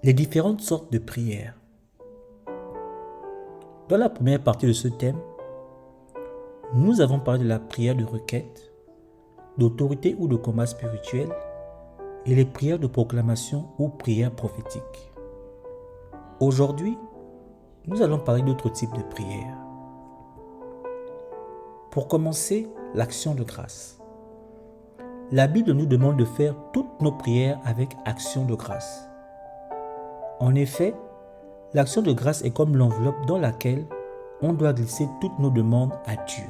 Les différentes sortes de prières. Dans la première partie de ce thème, nous avons parlé de la prière de requête, d'autorité ou de combat spirituel et les prières de proclamation ou prières prophétiques. Aujourd'hui, nous allons parler d'autres types de prières. Pour commencer, l'action de grâce. La Bible nous demande de faire toutes nos prières avec action de grâce. En effet, l'action de grâce est comme l'enveloppe dans laquelle on doit glisser toutes nos demandes à Dieu.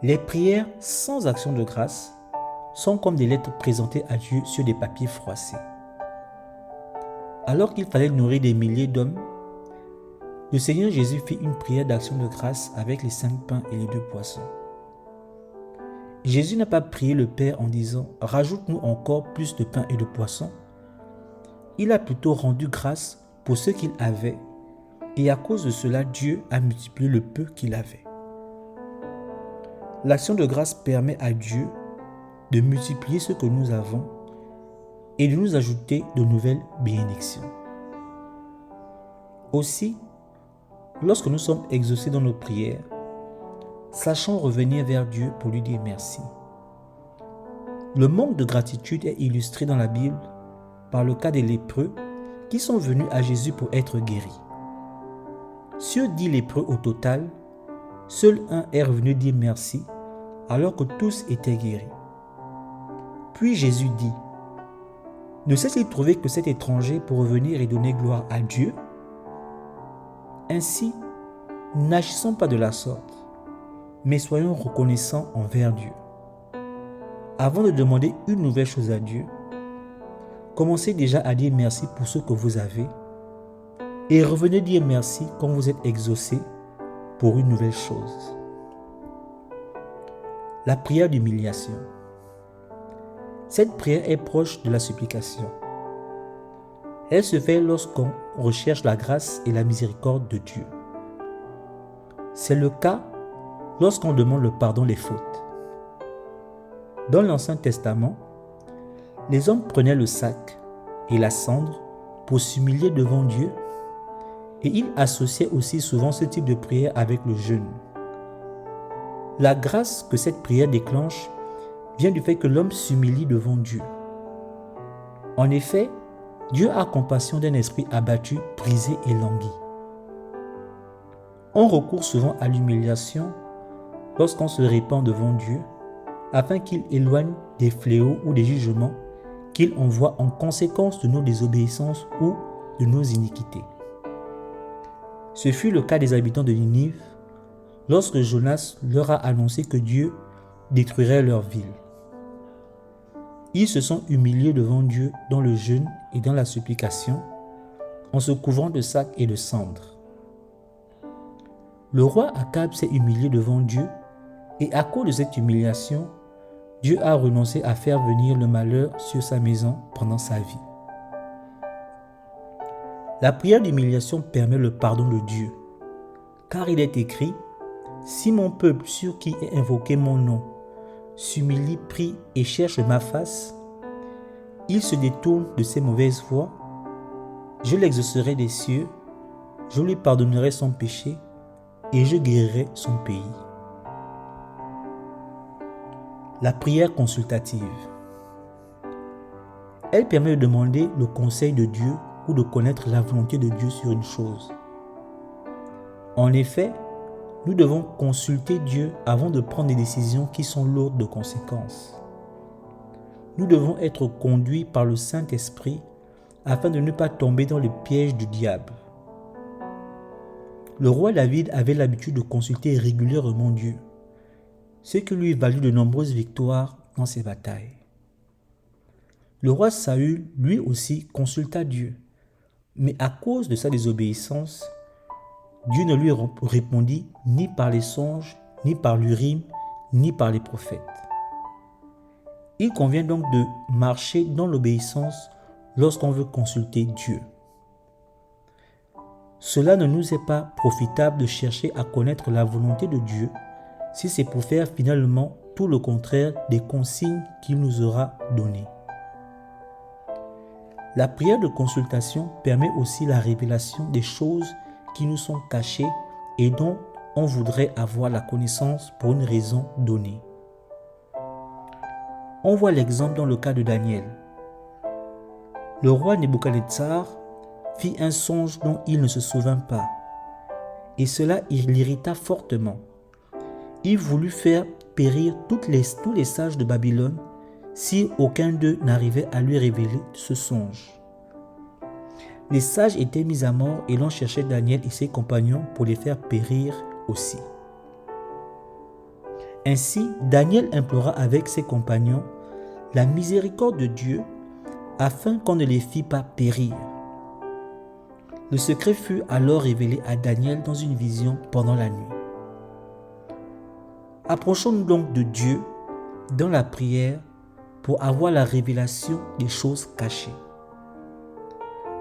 Les prières sans action de grâce sont comme des lettres présentées à Dieu sur des papiers froissés. Alors qu'il fallait nourrir des milliers d'hommes, le Seigneur Jésus fit une prière d'action de grâce avec les 5 pains et les 2 poissons. Jésus n'a pas prié le Père en disant « Rajoute-nous encore plus de pain et de poissons ». Il a plutôt rendu grâce pour ce qu'il avait, et à cause de cela, Dieu a multiplié le peu qu'il avait. L'action de grâce permet à Dieu de multiplier ce que nous avons et de nous ajouter de nouvelles bénédictions. Aussi, lorsque nous sommes exaucés dans nos prières, sachons revenir vers Dieu pour lui dire merci. Le manque de gratitude est illustré dans la Bible par le cas des lépreux qui sont venus à Jésus pour être guéris. Sur 10 lépreux au total, seul un est revenu dire merci alors que tous étaient guéris. Puis Jésus dit « Ne s'est-il trouvé que cet étranger pour revenir et donner gloire à Dieu ? Ainsi, n'agissons pas de la sorte, mais soyons reconnaissants envers Dieu. Avant de demander une nouvelle chose à Dieu, commencez déjà à dire merci pour ce que vous avez et revenez dire merci quand vous êtes exaucé pour une nouvelle chose. La prière d'humiliation. Cette prière est proche de la supplication. Elle se fait lorsqu'on recherche la grâce et la miséricorde de Dieu. C'est le cas lorsqu'on demande le pardon des fautes. Dans l'Ancien Testament, les hommes prenaient le sac et la cendre pour s'humilier devant Dieu et ils associaient aussi souvent ce type de prière avec le jeûne. La grâce que cette prière déclenche vient du fait que l'homme s'humilie devant Dieu. En effet, Dieu a compassion d'un esprit abattu, brisé et langui. On recourt souvent à l'humiliation lorsqu'on se répand devant Dieu afin qu'il éloigne des fléaux ou des jugements qu'il envoie en conséquence de nos désobéissances ou de nos iniquités. Ce fut le cas des habitants de Ninive lorsque Jonas leur a annoncé que Dieu détruirait leur ville. Ils se sont humiliés devant Dieu dans le jeûne et dans la supplication en se couvrant de sacs et de cendres. Le roi Akab s'est humilié devant Dieu et à cause de cette humiliation, Dieu a renoncé à faire venir le malheur sur sa maison pendant sa vie. La prière d'humiliation permet le pardon de Dieu, car il est écrit « Si mon peuple sur qui est invoqué mon nom s'humilie, prie et cherche ma face, il se détourne de ses mauvaises voies, je l'exaucerai des cieux, je lui pardonnerai son péché et je guérirai son pays. » La prière consultative. Elle permet de demander le conseil de Dieu ou de connaître la volonté de Dieu sur une chose. En effet, nous devons consulter Dieu avant de prendre des décisions qui sont lourdes de conséquences. Nous devons être conduits par le Saint-Esprit afin de ne pas tomber dans le piège du diable. Le roi David avait l'habitude de consulter régulièrement Dieu, ce qui lui valut de nombreuses victoires dans ses batailles. Le roi Saül, lui aussi, consulta Dieu, mais à cause de sa désobéissance, Dieu ne lui répondit ni par les songes, ni par l'Urim, ni par les prophètes. Il convient donc de marcher dans l'obéissance lorsqu'on veut consulter Dieu. Cela ne nous est pas profitable de chercher à connaître la volonté de Dieu si c'est pour faire finalement tout le contraire des consignes qu'il nous aura données. La prière de consultation permet aussi la révélation des choses qui nous sont cachées et dont on voudrait avoir la connaissance pour une raison donnée. On voit l'exemple dans le cas de Daniel. Le roi Nebuchadnezzar fit un songe dont il ne se souvint pas, et cela l'irrita fortement. Il voulut faire périr tous les sages de Babylone si aucun d'eux n'arrivait à lui révéler ce songe. Les sages étaient mis à mort et l'on cherchait Daniel et ses compagnons pour les faire périr aussi. Ainsi, Daniel implora avec ses compagnons la miséricorde de Dieu afin qu'on ne les fît pas périr. Le secret fut alors révélé à Daniel dans une vision pendant la nuit. Approchons-nous donc de Dieu dans la prière pour avoir la révélation des choses cachées.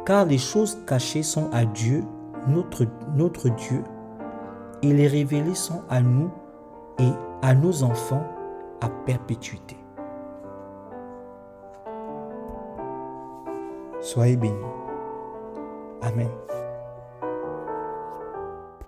Car les choses cachées sont à Dieu, notre Dieu, et les révélées sont à nous et à nos enfants à perpétuité. Soyez bénis. Amen.